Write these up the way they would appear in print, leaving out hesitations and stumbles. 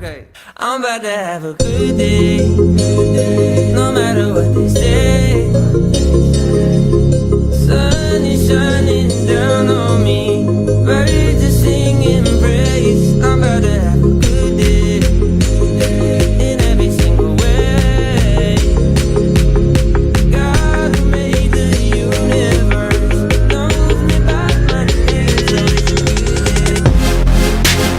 Okay. I'm about to have a good day, no matter what they say. Sun is shining down on me, birds are singing praise. I'm about to have a good day, in every single way. God who made the universe knows me by my name, so it's a good day.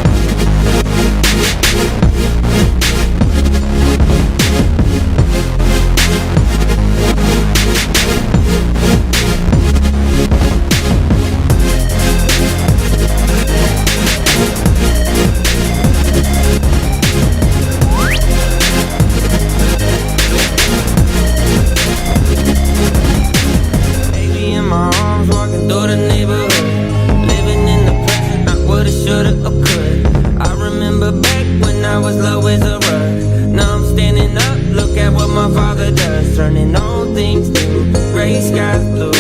Baby in my arms, walking through the neighborhood, living in the present, not what it shoulda or could. I remember back when I was low as a rug. Now I'm standing up, look at what my father does, turning all things new, gray skies blue.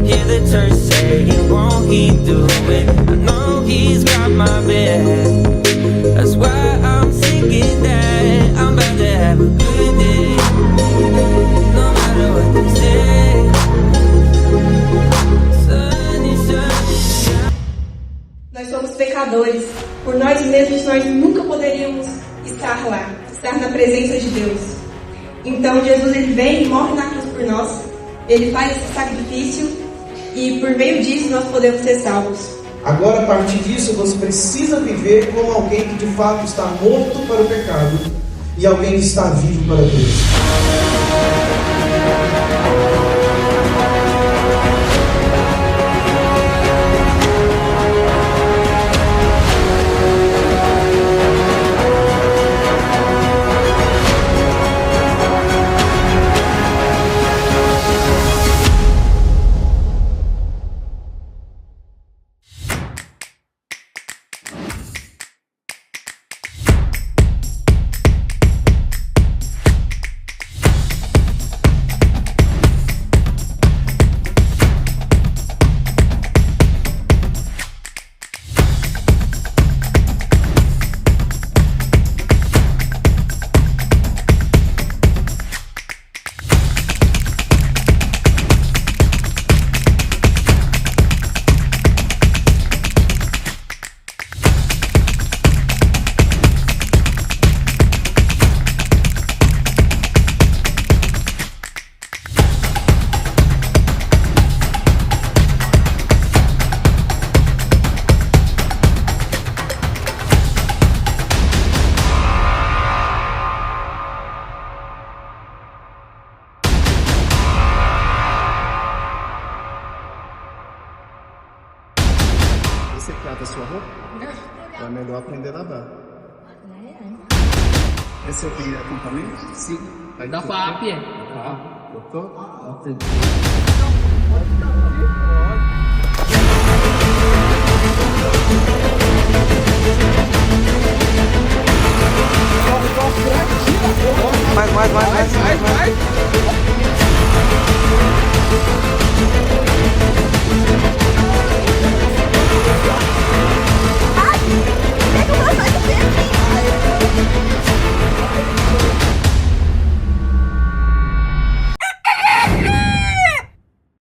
Hear the church saying, won't he do it? I know he's got my back. That's why I'm singing that I'm about to have a good day, no matter what they say. Sun is shining. Nós somos pecadores. Por nós mesmos, nós nunca poderíamos estar lá, estar na presença de Deus. Então, Jesus ele vem e morre na cruz por nós. Ele faz esse sacrifício e, por meio disso, nós podemos ser salvos. Agora, a partir disso, você precisa viver como alguém que de fato está morto para o pecado e alguém que está vivo para Deus. Você trata a sua roupa? Então é melhor aprender a nadar. Esse é o primeiro acampamento? Sim. Aí Da tu- FAAP. Ah, gostou? Pode.